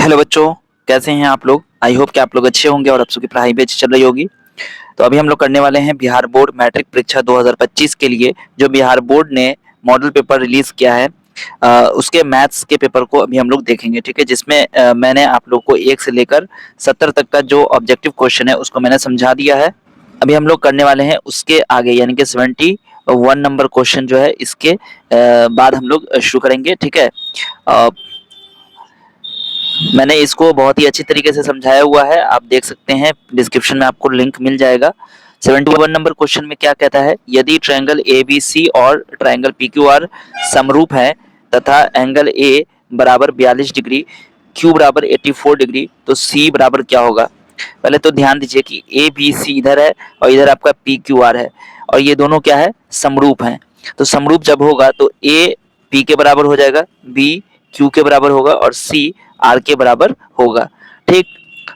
Hello बच्चों, कैसे हैं आप लोग। आई होप कि आप लोग अच्छे होंगे और आप सबकी पढ़ाई भी अच्छी चल रही होगी। तो अभी हम लोग करने वाले हैं बिहार बोर्ड मैट्रिक परीक्षा 2025 के लिए जो बिहार बोर्ड ने मॉडल पेपर रिलीज किया है। उसके मैथ्स के पेपर को अभी हम लोग देखेंगे, ठीक है। जिसमें मैंने आप लोग को 1 से लेकर 70 तक का जो ऑब्जेक्टिव क्वेश्चन है उसको मैंने समझा दिया है। अभी हम लोग करने वाले हैं उसके आगे, यानी कि 71 नंबर क्वेश्चन जो है इसके बाद हम लोग शुरू करेंगे, ठीक है। अ, मैंने इसको बहुत ही अच्छी तरीके से समझाया हुआ है, आप देख सकते हैं, डिस्क्रिप्शन में आपको लिंक मिल जाएगा। 71 नंबर क्वेश्चन में क्या कहता है, यदि ट्रायंगल ए बी सी और ट्रायंगल पी क्यू आर समरूप है तथा एंगल ए बराबर 42 डिग्री, क्यू बराबर 84 डिग्री, तो सी बराबर क्या होगा। पहले तो ध्यान दीजिए कि ए बी सी इधर है और इधर आपका पी क्यू आर है और ये दोनों क्या है, समरूप हैं। तो समरूप जब होगा तो ए पी के बराबर हो जाएगा, बी क्यू के बराबर होगा और सी आर के बराबर होगा, ठीक।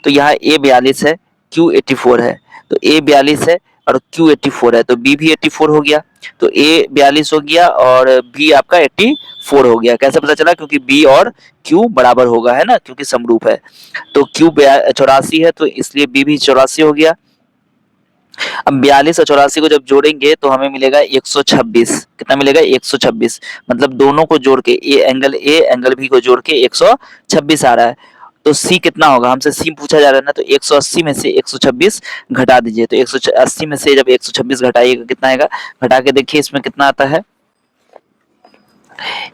तो यहाँ ए 42 है, क्यू 84 है, तो ए 42 है और क्यू 84 है, तो बी भी 84 हो गया। तो ए 42 हो गया और बी आपका 84 हो गया। कैसे पता चला, क्योंकि बी और क्यू बराबर होगा, है ना, क्योंकि समरूप है। तो क्यू 84 है तो इसलिए बी भी 84 हो गया। अब 42 और 84 को जब जोड़ेंगे तो हमें मिलेगा 126। कितना मिलेगा, 126। मतलब दोनों को जोड़ के ए एंगल बी को जोड़ के 126 आ रहा है। तो सी कितना होगा, हमसे सी पूछा जा रहा है ना, तो 180 में से 126 घटा दीजिए। तो 180 में से जब 126 घटाइएगा कितना आएगा, घटा के देखिए इसमें कितना आता है।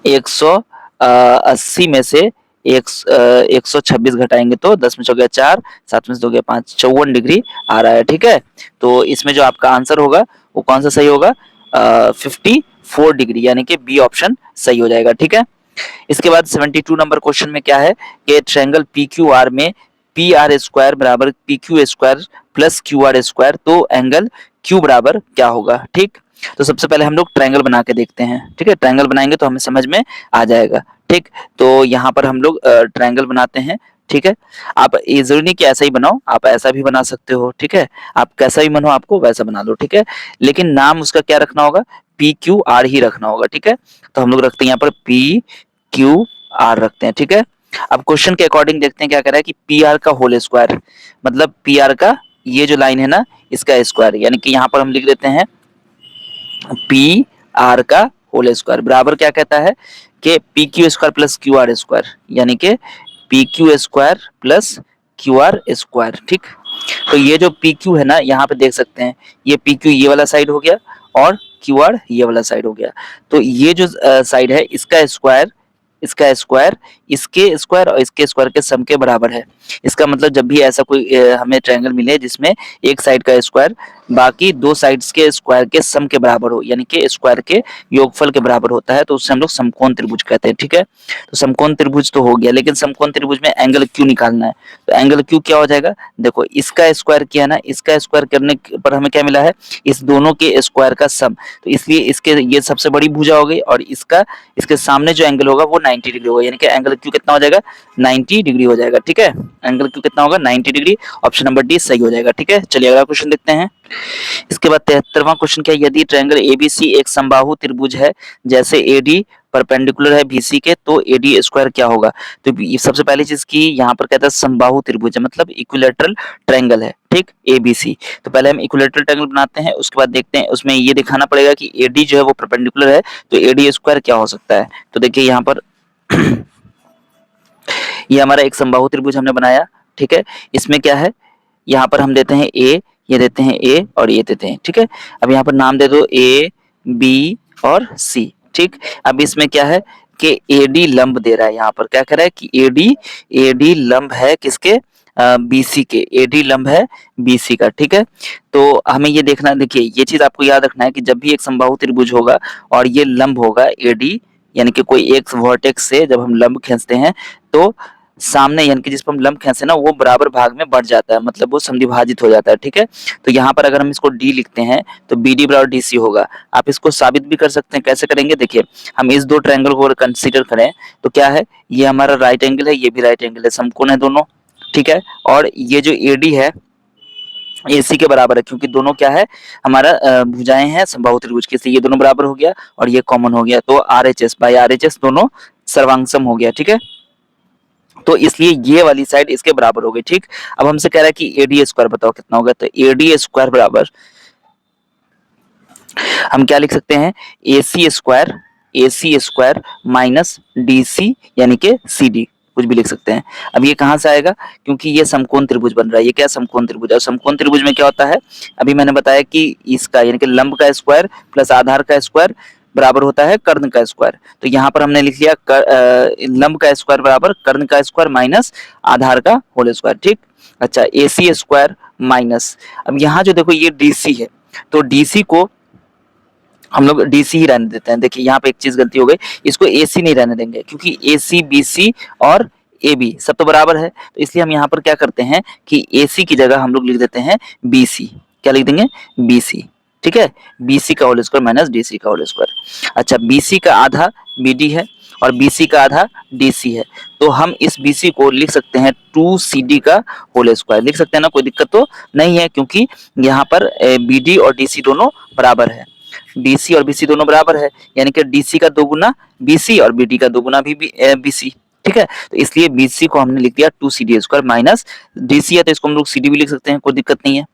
180 में से 126 घटाएंगे तो 10 में 4 4, 7 में 2 गया 5, 54 डिग्री आ रहा है, ठीक है। तो इसमें जो आपका आंसर होगा वो कौन सा सही होगा, 54 डिग्री, यानी कि बी ऑप्शन सही हो जाएगा, ठीक है। इसके बाद 72 नंबर क्वेश्चन में क्या है कि ट्रायंगल पी क्यू आर में पी आर स्क्वायर बराबर P Q square plus Q R square, तो एंगल क्यू बराबर क्या होगा, ठीक। तो सबसे पहले हम लोग ट्रायंगल बना के देखते हैं, ठीक है। ट्रायंगल बनाएंगे तो हमें समझ में आ जाएगा, ठीक। तो यहाँ पर हम लोग ट्रायंगल बनाते हैं, ठीक है। आप ये जरूरी नहीं कि ऐसा ही बनाओ, आप ऐसा भी बना सकते हो, ठीक है। आप कैसा भी मन हो आपको वैसा बना लो, ठीक है। लेकिन नाम उसका क्या रखना होगा, पी क्यू आर ही रखना होगा, ठीक है। तो हम लोग रखते हैं यहाँ पर पी क्यू आर रखते हैं, ठीक है। अब क्वेश्चन के अकॉर्डिंग देखते हैं क्या कह रहा है कि पी आर का होल स्क्वायर, मतलब पी आर का ये जो लाइन है ना इसका स्क्वायर, यानी कि यहाँ पर हम लिख देते हैं पी आर का होल स्क्वायर बराबर क्या कहता है कि P Q square plus Q R square, यानी कि P Q square plus Q R square, ठीक। तो ये जो पी क्यू है ना, यहाँ पे देख सकते हैं ये पी क्यू ये वाला साइड हो गया और क्यू आर ये वाला साइड हो गया। तो ये जो साइड है इसका स्क्वायर इसके स्क्वायर और इसके स्क्वायर के सम के बराबर है। इसका मतलब जब भी ऐसा कोई हमें ट्रायंगल मिले जिसमें एक साइड का स्क्वायर बाकी दो साइड्स के स्क्वायर के सम के बराबर हो, यानी कि स्क्वायर के योगफल के बराबर होता है, तो उससे हम लोग समकोण त्रिभुज कहते हैं, ठीक है। तो समकोण त्रिभुज तो हो गया, लेकिन समकोण त्रिभुज में एंगल क्यू निकालना है। तो एंगल क्यू क्या हो जाएगा, देखो इसका स्क्वायर किया ना, इसका स्क्वायर करने पर हमें क्या मिला है, इस दोनों के स्क्वायर का सम। तो इसलिए इसके ये सबसे बड़ी भुजा हो गई और इसका इसके सामने जो एंगल होगा वो 90 डिग्री होगा, यानी कि एंगल क्यू कितना हो जाएगा, 90 डिग्री हो जाएगा, ठीक है। एंगल क्यू कितना होगा, 90 डिग्री। ऑप्शन नंबर डी सही हो जाएगा, ठीक है। चलिए अगला क्वेश्चन देखते हैं। इसके बाद 73वां क्वेश्चन क्या है, यदि ट्रायंगल एबीसी एक समबाहु त्रिभुज है जैसे एडी परपेंडिकुलर है बीसी के, तो एडी स्क्वायर क्या होगा। तो सबसे पहली चीज की यहाँ पर कहता है समबाहु त्रिभुज है, मतलब इक्विलेटरल ट्रायंगल है, ठीक, एबीसी। तो पहले हम इक्विलेटरल ट्रायंगल बनाते हैं, उसके बाद देखते हैं उसमें ये दिखाना पड़ेगा कि एडी जो है वो परपेंडिकुलर है, तो एडी स्क्वायर क्या हो सकता है। तो देखिए यहाँ पर ये हमारा एक समबाहु त्रिभुज हमने बनाया, ठीक है। इसमें क्या है, यहाँ पर हम देते हैं ए, ये देते हैं ए और ये देते हैं, ठीक है। अब यहाँ पर नाम दे दो ए बी और सी, ठीक। अब इसमें क्या है कि एडी लंब दे रहा है, यहाँ पर क्या कह रहा है कि एडी लंब है किसके, बीसी के, एडी लंब है बीसी का, ठीक है। तो हमें ये देखना, देखिए ये चीज आपको याद रखना है कि जब भी एक समबाहु त्रिभुज होगा और ये लंब होगा एडी, यानी कि कोई एक वर्टेक्स से जब हम लंब खींचते हैं तो सामने यानी कि जिस पर हम लंब खींचते हैं ना वो बराबर भाग में बढ़ जाता है, मतलब वो समद्विभाजित हो जाता है, ठीक है। तो यहाँ पर अगर हम इसको डी लिखते हैं तो बी डी बराबर डी सी होगा। आप इसको साबित भी कर सकते हैं, कैसे करेंगे, देखिए हम इस दो ट्रायंगल को कंसीडर करें तो क्या है, ये हमारा राइट एंगल है, ये भी राइट एंगल है, समकोण है दोनों, ठीक है। और ये जो एडी है एसी के बराबर है, क्योंकि दोनों क्या है हमारा भुजाएं हैं समबाहु त्रिभुज की, ये दोनों बराबर हो गया और ये कॉमन हो गया, तो R H S by R H S दोनों सर्वांग सम हो गया, ठीक है। तो इसलिए ये वाली साइड इसके बराबर हो गई। ठीक, अब हमसे कह रहा है कि एडी स्क्वायर बताओ कितना होगा, तो एडी स्क्वायर बराबर हम क्या लिख सकते हैं, ए सी स्क्वायर माइनस डी सी यानी कि सी डी, कुछ भी लिख सकते हैं। अब ये कहां से आएगा, क्योंकि ये समकोण त्रिभुज बन रहा है। ये क्या समकोण त्रिभुज, और समकोण त्रिभुज में क्या होता है, अभी मैंने बताया कि इसका यानी कि लंब का स्क्वायर प्लस आधार का स्क्वायर बराबर होता है कर्ण का स्क्वायर। तो यहाँ पर हमने लिख लिया लंब का स्क्वायर बराबर कर्ण का स्क्वायर माइनस आधार का होल स्क्वायर। ठीक, अच्छा, ए सी स्क्वायर माइनस, अब यहाँ जो देखो ये डी सी है, तो डी सी को हम लोग डीसी ही रहने देते हैं। देखिए यहाँ पे एक चीज गलती हो गई, इसको एसी नहीं रहने देंगे, क्योंकि एसी बीसी और ए बी सब तो बराबर है, तो इसलिए हम यहाँ पर क्या करते हैं कि एसी की जगह हम लोग लिख देते हैं बीसी। क्या लिख देंगे, बीसी। ठीक है, बीसी का होल स्क्वायर माइनस डीसी का होल स्क्वायर। अच्छा, बीसी का आधा बीडी है और बीसी का आधा डीसी है, तो हम इस बीसी को लिख सकते हैं 2CD का होल स्क्वायर, लिख सकते हैं ना, कोई दिक्कत तो नहीं है, क्योंकि यहाँ पर बीडी और डीसी दोनों बराबर है। डीसी और बीसी दोनों बराबर है, यानी कि डीसी का 2 गुना बीसी और बीडी का 2 गुना भी बीसी। ठीक है, तो इसलिए बीसी को हमने लिख दिया 2CD स्क्वायर माइनस डीसी है, तो इसको हम लोग सीडी भी लिख सकते हैं, कोई दिक्कत नहीं है।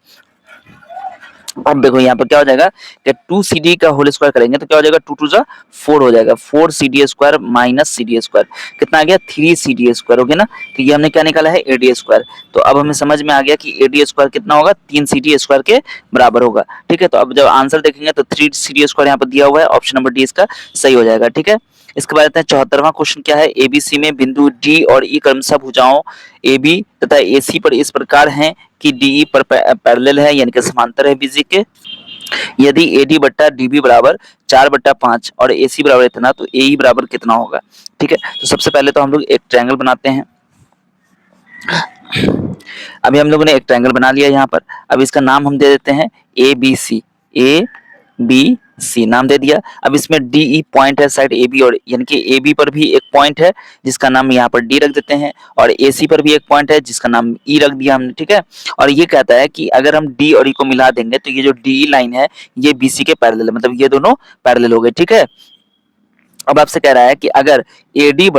अब देखो यहाँ पर क्या हो जाएगा कि 2CD का होल स्क्वायर करेंगे तो क्या हो जाएगा, 2 2 जा 4 हो जाएगा, 4CD square minus CD square कितना आ गया, 3CD स्क्वायर हो गया ना। तो ये हमने क्या निकाला है, AD स्क्वायर। तो अब हमें समझ में आ गया कि AD स्क्वायर कितना होगा, 3CD स्क्वायर के बराबर होगा। ठीक है, तो अब जब आंसर देखेंगे तो 3CD स्क्वायर यहाँ पर दिया हुआ है, ऑप्शन नंबर डी इसका सही हो जाएगा। ठीक है, इसके बाद आते हैं 74वां क्वेश्चन, क्या है, एबीसी में बिंदु डी और ई क्रमशः भुजाओं AB तथा AC पर इस प्रकार हैं कि DE पर पैरेलल है यानी कि समांतर है BC के। यदि AD बट्टा DB बराबर 4/5 और AC बराबर इतना, तो AE बराबर कितना होगा। ठीक है, तो सबसे पहले तो हम लोग एक ट्रायंगल बनाते हैं। अभी हम लोगों ने एक ट्रायंगल बना लिया यहाँ पर, अब इसका नाम हम दे देते हैं ABC, ABC नाम दे दिया। अब इसमें DE पॉइंट है साइड AB, और यानी कि AB पर भी एक पॉइंट है जिसका नाम यहाँ पर D रख देते हैं, और AC पर भी एक पॉइंट है जिसका नाम E रख दिया हमने। ठीक है, और ये कहता है कि अगर हम D और E को मिला देंगे तो ये जो DE लाइन है ये BC के पैरेलल है, मतलब ये दोनों पैरेलल हो गए। ठीक है, अब आपसे कह रहा है कि अगर AD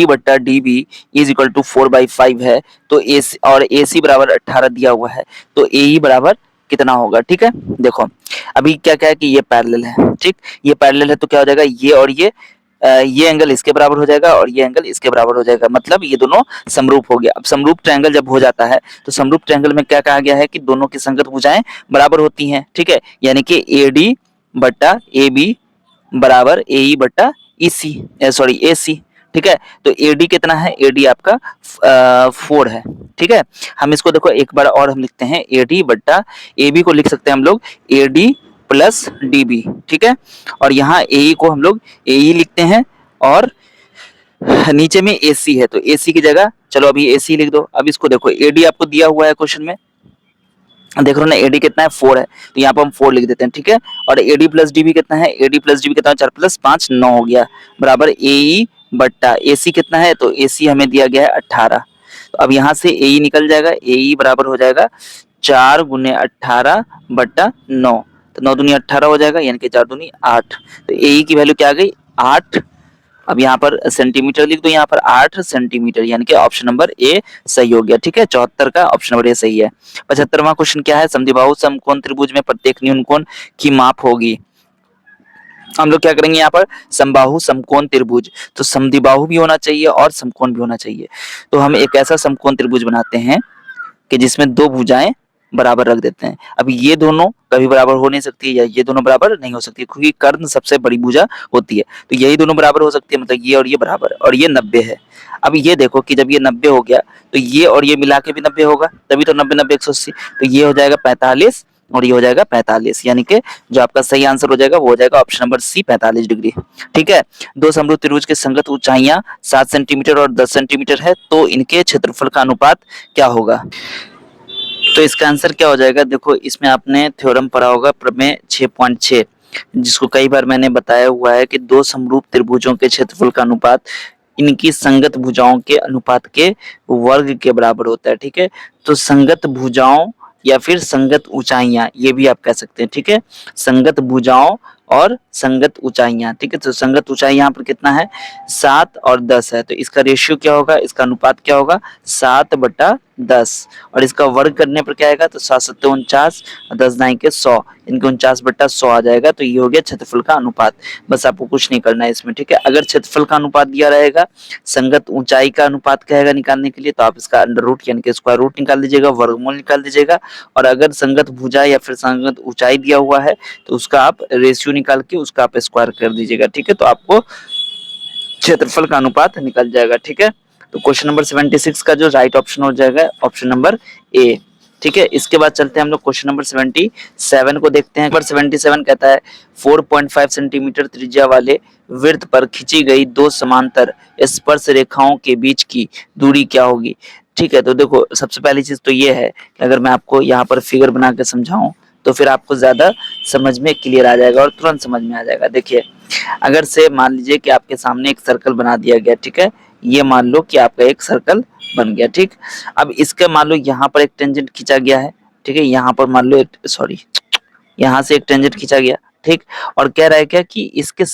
बट्टा DB इज इक्वल टू 4/5 है, तो AC और AC बराबर 18 दिया हुआ है, तो AE बराबर कितना होगा। ठीक है, देखो अभी क्या क्या है कि ये पैरेलल है। ठीक, ये पैरेलल है तो क्या हो जाएगा, ये और ये एंगल इसके बराबर हो जाएगा और ये एंगल इसके बराबर हो जाएगा, मतलब ये दोनों समरूप हो गया। अब समरूप ट्रायंगल जब हो जाता है तो समरूप ट्रायंगल में क्या कहा गया है कि दोनों की संगत भुजाएं बराबर होती हैं। ठीक है, यानी कि AD बट्टा AB बराबर AE बट्टा AC। ठीक है, तो AD कितना है, AD आपका 4 है। ठीक है, हम इसको देखो एक बार और हम लिखते हैं, AD बट्टा AB को लिख सकते हैं हम लोग AD प्लस DB। ठीक है, और यहाँ AE को हम लोग AE लिखते हैं, और नीचे में AC है तो AC की जगह चलो अभी AC लिख दो। अब इसको देखो AD आपको दिया हुआ है क्वेश्चन में, देख रहे हो ना, AD कितना है 4 है, तो यहाँ पर हम 4 लिख देते हैं। ठीक है, और AD प्लस DB कितना है, AD प्लस DB कितना है, 4 प्लस 5 9 हो गया, बराबर AE बट्टा AC कितना है, तो AC हमें दिया गया है 18। तो अब यहाँ से AE निकल जाएगा, AE बराबर हो जाएगा 4 गुने 18 बट्टा 9, तो 9 दूनी 18 हो जाएगा, यानी कि 4 दूनी 8। तो AE की वैल्यू क्या आ गई, 8। अब यहाँ पर सेंटीमीटर लिख दो, यहाँ पर 8 सेंटीमीटर, यानी कि ऑप्शन नंबर ए सही हो गया। ठीक है, 74 का ऑप्शन नंबर ए सही है। 75वां क्वेश्चन क्या है, समद्विबाहु समकोण त्रिभुज में प्रत्येक न्यून कोण की माप होगी। हम लोग क्या करेंगे यहाँ पर, समबाहु समकोण त्रिभुज, तो समद्विबाहु भी होना चाहिए और समकोण भी होना चाहिए। तो हम एक ऐसा समकोण त्रिभुज बनाते हैं कि जिसमें दो भुजाएं बराबर रख देते हैं। अब ये दोनों कभी बराबर हो नहीं सकती, या ये दोनों बराबर नहीं हो सकती, क्योंकि कर्ण सबसे बड़ी भुजा होती है, तो यही दोनों बराबर हो सकती है, मतलब ये और ये बराबर, और ये 90 है। अब ये देखो कि जब ये 90 हो गया तो ये और ये मिला के भी 90 होगा, तभी तो 90 90 180, तो ये हो जाएगा 45 और ये हो जाएगा 45, यानी कि जो आपका सही आंसर हो जाएगा वो हो जाएगा ऑप्शन नंबर सी 45 डिग्री। ठीक है, दो समरूप त्रिभुज के संगत ऊंचाइयां 7 सेंटीमीटर और 10 सेंटीमीटर है, तो इनके क्षेत्रफल का अनुपात क्या होगा। तो इसका आंसर क्या हो जाएगा, देखो इसमें आपने थ्योरम पढ़ा होगा प्रमेय 6.6, जिसको कई बार मैंने बताया हुआ है कि दो समरूप त्रिभुजों के क्षेत्रफल का अनुपात इनकी संगत भुजाओं के अनुपात के वर्ग के बराबर होता है। ठीक है, तो संगत भुजाओं या फिर संगत ऊंचाइयां, ये भी आप कह सकते हैं। ठीक है, संगत भुजाओं और संगत ऊंचाइयां। ठीक है, तो संगत ऊंचाई यहाँ पर कितना है 7 और 10 है, तो इसका रेशियो क्या होगा, इसका अनुपात क्या होगा 7/10। और इसका वर्ग करने पर क्या आएगा, तो 7×7 = 49, 10×9 = 100, इनके 49/100 आ जाएगा। तो ये हो गया क्षेत्रफल का अनुपात। बस आपको कुछ नहीं करना है इसमें। ठीक है, अगर क्षेत्रफल का अनुपात दिया रहेगा, संगत ऊंचाई का अनुपात क्या है निकालने के लिए, तो आप इसका अंडर रूट यानी कि स्क्वायर रूट निकाल दीजिएगा, वर्गमूल निकाल दीजिएगा। और अगर संगत भुजा या फिर संगत ऊंचाई दिया हुआ है तो उसका आप रेशियो निकाल के उसका आप स्क्वायर कर दीजिएगा। ठीक है, तो आपको क्षेत्रफल का अनुपात निकल जाएगा। ठीक है, तो क्वेश्चन नंबर 76 का जो राइट ऑप्शन हो जाएगा ऑप्शन नंबर ए। ठीक है, इसके बाद चलते हैं हम लोग क्वेश्चन नंबर 77 को देखते हैं। नंबर 77 कहता है 4.5 सेंटीमीटर त्रिज्या वाले वृत्त पर खींची गई दो समांतर स्पर्श रेखाओं के बीच की दूरी क्या होगी। ठीक है, तो देखो सबसे पहली चीज तो ये है कि अगर मैं आपको यहाँ पर फिगर बना के समझाऊं तो फिर आपको ज्यादा समझ में क्लियर आ जाएगा और तुरंत समझ में आ जाएगा। देखिए, अगर से मान लीजिए कि आपके सामने एक सर्कल बना दिया गया, ठीक है, ये मान लो कि आपका एक सर्कल बन गया। ठीक, अब इसके मान लो यहाँ पर एक टेंजेंट खींचा गया है। ठीक है, यहाँ पर मान लो एक सॉरी यहाँ से एक टेंजेंट खींचा गया। ठीक, और कह रहा है क्या कि इसके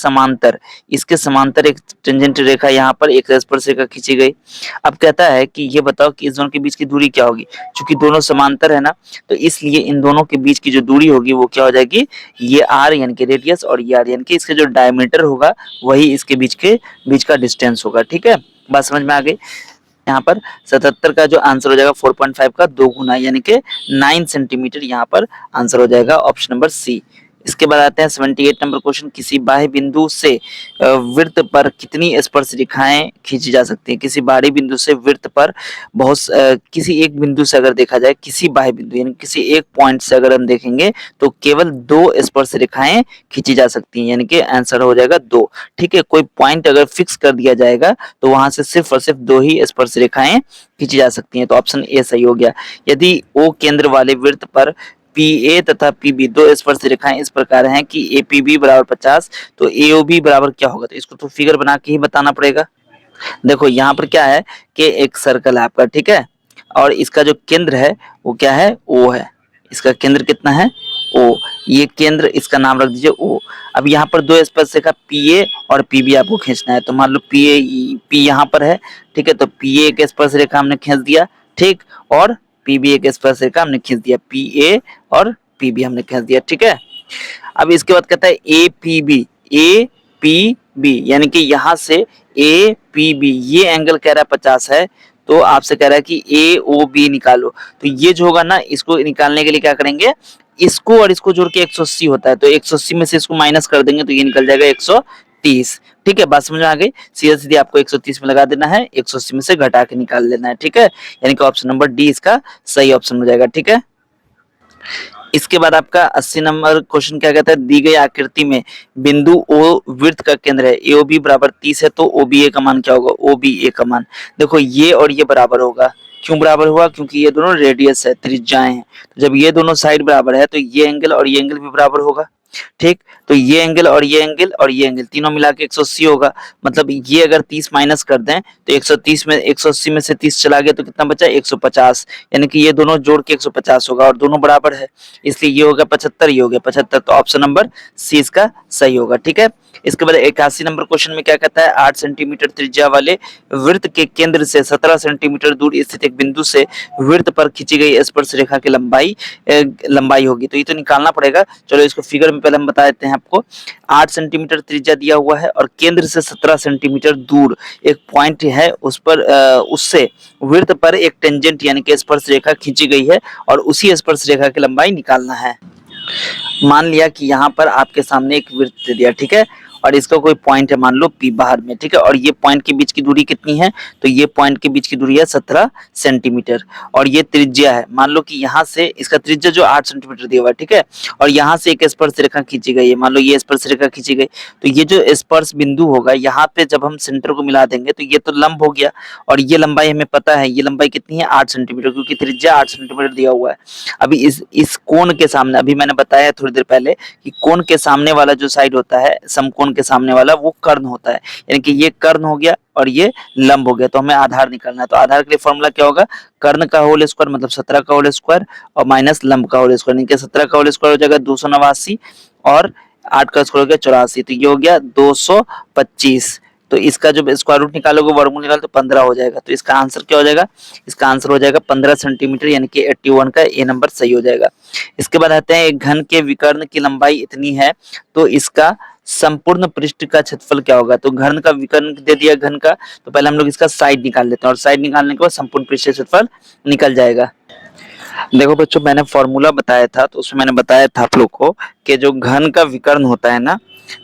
समांतर एक टेंजेंट रेखा यहाँ पर एक स्पर्श रेखा खींची गई। अब कहता है कि ये बताओ कि इस दोनों के बीच की दूरी क्या होगी। क्योंकि दोनों समांतर है ना, तो इसलिए इन दोनों के बीच की जो दूरी होगी वो क्या हो जाएगी, ये आर यानी कि रेडियस और ये आर यानी कि इसका जो डायमीटर होगा वही इसके बीच का डिस्टेंस होगा। ठीक है, बात समझ में आ गई। यहाँ पर 77 का जो आंसर हो जाएगा 4.5 का 2 गुना यानी कि 9 सेंटीमीटर यहाँ पर आंसर हो जाएगा ऑप्शन नंबर सी। इसके बाद आते हैं 78 नंबर क्वेश्चन। किसी बाह्य बिंदु से वृत्त पर कितनी स्पर्श रेखाएं खींची जा सकती हैं। किसी बाहरी बिंदु से वृत्त पर किसी एक बिंदु से अगर देखा जाए, किसी बाह्य बिंदु यानी किसी एक पॉइंट से अगर हम देखेंगे तो केवल 2 स्पर्श रेखाएं खींची जा सकती हैं, यानी कि आंसर हो जाएगा 2। ठीक है, कोई पॉइंट अगर फिक्स कर दिया जाएगा तो वहां से सिर्फ और सिर्फ 2 ही स्पर्श रेखाएं खींची जा सकती हैं, तो ऑप्शन ए सही हो गया। यदि ओ केंद्र वाले वृत्त पर पी ए तथा पी बी दो स्पर्श रेखाएं इस प्रकार हैं कि ए पी बी बराबर 50, तो ए ओ बी बराबर क्या होगा, तो इसको तो फिगर बना के ही बताना पड़ेगा। देखो यहाँ पर क्या है कि एक सर्कल है आपका, ठीक है, और इसका जो केंद्र है वो क्या है, ओ है। इसका केंद्र कितना है, ओ। ये केंद्र, इसका नाम रख दीजिए ओ। अब यहाँ पर दो स्पर्श रेखा पी ए और पी बी आपको खींचना है, तो मान लो पी यहाँ पर है। ठीक है, तो पी ए एक स्पर्श रेखा हमने खींच दिया। ठीक, और पी बी एक स्पर्श रेखा हमने खींच दिया, पी ए और पी बी हमने खींच दिया। ठीक है, अब इसके बाद कहता है ए पी बी यानी कि यहाँ से ए पी बी ये एंगल कह रहा है 50 है, तो आपसे कह रहा है कि ए ओ बी निकालो। तो ये जो होगा ना, इसको निकालने के लिए क्या करेंगे, इसको और इसको जोड़ के 180 होता है, तो 180 में से इसको माइनस कर देंगे तो ये निकल जाएगा 130। ठीक है, बात समझ में आ गई। सीधा सीधी आपको 130 में लगा देना है, 180 में से घटा के निकाल लेना है। ठीक है, यानी कि ऑप्शन नंबर डी इसका सही ऑप्शन हो जाएगा। ठीक है, इसके बाद आपका 80 नंबर क्वेश्चन क्या कहता है, दी गई आकृति में बिंदु ओ वृत्त का केंद्र है, ए बी बराबर 30 है, तो ओ बी ए का मान क्या होगा, ओ बी ए का मान। देखो ये और ये बराबर होगा। क्यों बराबर हुआ, क्योंकि ये दोनों रेडियस है, त्रिज्याएं हैं। तो जब ये दोनों साइड बराबर है तो ये एंगल और ये एंगल भी बराबर होगा। ठीक, तो ये एंगल और ये एंगल और ये एंगल तीनों मिला के 180 होगा। मतलब ये अगर 30 माइनस कर दें तो 130 में 180 में से 30 चला गया तो कितना बचा, 150, यानी कि ये दोनों जोड़ के 150 होगा और दोनों बराबर है, इसलिए ये होगा 75, ये हो गया 75, तो ऑप्शन नंबर सी इसका सही होगा। ठीक है, इसके बाद 81 नंबर क्वेश्चन में क्या कहता है, 8 सेंटीमीटर त्रिज्या वाले वृत्त के केंद्र से 17 सेंटीमीटर दूर स्थित एक बिंदु से वृत्त पर खींची गई स्पर्श रेखा की लंबाई होगी। तो ये तो निकालना पड़ेगा। चलो इसको फिगर में पहले हम बता देते हैं आपको। 8 सेंटीमीटर त्रिज्या दिया हुआ है और केंद्र से 17 सेंटीमीटर दूर एक पॉइंट है, उस पर उससे वृत्त पर एक टेंजेंट यानी कि स्पर्श रेखा खींची गई है और उसी स्पर्श रेखा की लंबाई निकालना है। मान लिया कि यहाँ पर आपके सामने एक वृत्त दे दिया, ठीक है, और इसका कोई पॉइंट है मान लो पी बाहर में। ठीक है, और ये पॉइंट के बीच की दूरी कितनी है, तो ये पॉइंट के बीच की दूरी है 17 सेंटीमीटर और ये त्रिज्या है। मान लो कि यहाँ से इसका त्रिज्या जो 8 सेंटीमीटर दिया हुआ है, ठीक है, और यहाँ से एक स्पर्श रेखा खींची गई है। मान लो ये स्पर्श रेखा खींची गई, तो ये जो स्पर्श बिंदु होगा यहाँ पे जब हम सेंटर को मिला देंगे तो ये तो लंब हो गया, और ये लंबाई हमें पता है, ये लंबाई कितनी है 8 सेंटीमीटर, क्योंकि त्रिज्या 8 सेंटीमीटर दिया हुआ है। अभी इस कोण के सामने, अभी मैंने बताया थोड़ी देर पहले कि कोण के सामने वाला जो साइड होता है, समकोण के सामने वाला, वो कर्ण होता है, यानी कि ये कर्ण हो गया और ये लंब हो गया। तो हमें आधार निकालना है, तो आधार के लिए फॉर्मूला क्या होगा, कर्ण का होल स्क्वायर मतलब 17 का होल स्क्वायर और माइनस लंब का होल स्क्वायर, यानी कि 17 का होल स्क्वायर हो जाएगा 289 और 8 का स्क्वायर हो गया 84, तो ये हो गया 225। तो इसका जो स्क्वायर रूट निकालोगे, वर्गमूल निकालो तो 15 हो जाएगा। तो इसका आंसर क्या हो जाएगा? इसका आंसर हो जाएगा 15 सेंटीमीटर, यानी कि 81 का ए नंबर सही हो जाएगा। इसके बाद आते हैं, एक घन के विकर्ण की लंबाई इतनी है तो इसका संपूर्ण पृष्ठ का क्षेत्रफल क्या होगा? तो घन का विकर्ण दे दिया घन का, तो पहले हम लोग इसका साइड निकाल लेते हैं, और साइड निकालने के बाद संपूर्ण पृष्ठ क्षेत्रफल निकल जाएगा। देखो बच्चों, मैंने फॉर्मूला बताया था, तो उसमें मैंने बताया था आप लोग को कि जो घन का विकर्ण होता है ना,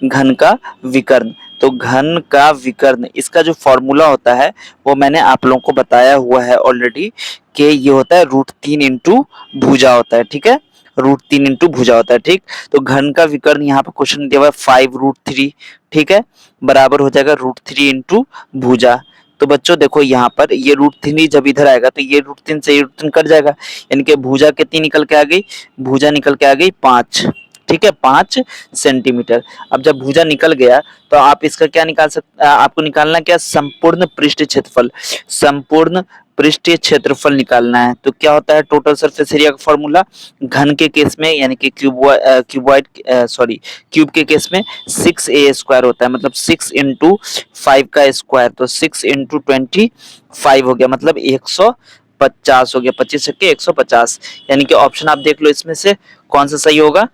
घन का विकर्ण, तो घन का विकर्ण इसका जो फॉर्मूला होता है वो मैंने आप लोगों को बताया हुआ है ऑलरेडी, कि ये होता है √3 इंटू भुजा होता है, ठीक है, √3 इंटू भुजा होता है, ठीक। तो घन का विकर्ण यहाँ पे क्वेश्चन दिया हुआ है 5√3, ठीक है, बराबर हो जाएगा √3 इंटू भुजा। तो बच्चों देखो यहाँ पर ये √3 जब इधर आएगा तो ये √3 से ये √3 कट जाएगा, यानी कि भुजा कितनी निकल के आ गई? भुजा निकल के आ गई 5, ठीक है, 5 सेंटीमीटर। अब जब भुजा निकल गया तो आप इसका क्या निकाल सकते, आपको निकालना क्या? संपूर्ण पृष्ठ क्षेत्रफल, संपूर्ण पृष्ठीय क्षेत्रफल निकालना है। तो क्या होता है टोटल सरफेस एरिया का फॉर्मूला? घन के केस में यानी कि क्यूबॉइड सॉरी क्यूब के केस में 6a² होता है, मतलब 6 इंटू 5 का स्क्वायर, तो 6 इंटू 25 हो गया, मतलब 150 हो गया, 25 छक्के 150, यानी कि ऑप्शन आप देख लो इसमें से कौन सा सही होगा?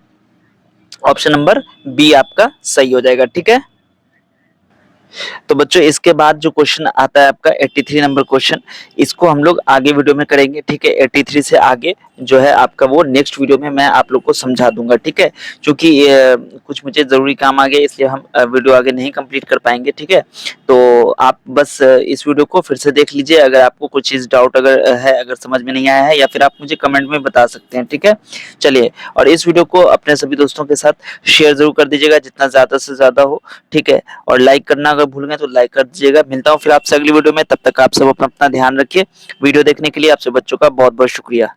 ऑप्शन नंबर बी आपका सही हो जाएगा, ठीक है। तो बच्चों इसके बाद जो क्वेश्चन आता है आपका 83 नंबर क्वेश्चन, इसको हम लोग आगे वीडियो में करेंगे, ठीक है। 83 से आगे जो है आपका वो नेक्स्ट वीडियो में मैं आप लोग को समझा दूंगा, ठीक है, क्योंकि कुछ मुझे जरूरी काम आ गया, इसलिए हम वीडियो आगे नहीं कंप्लीट कर पाएंगे, ठीक है। तो आप बस इस वीडियो को फिर से देख लीजिए, अगर आपको कुछ चीज डाउट अगर है, अगर समझ में नहीं आया है, या फिर आप मुझे कमेंट में बता सकते हैं, ठीक है। चलिए, और इस वीडियो को अपने सभी दोस्तों के साथ शेयर जरूर कर दीजिएगा, जितना ज्यादा से ज्यादा हो, ठीक है। और लाइक करना अगर भूल गए तो लाइक कर दीजिएगा। मिलता हूँ फिर आपसे अगली वीडियो में, तब तक आप सब अपना अपना ध्यान रखिए। वीडियो देखने के लिए आपसे बच्चों का बहुत बहुत शुक्रिया।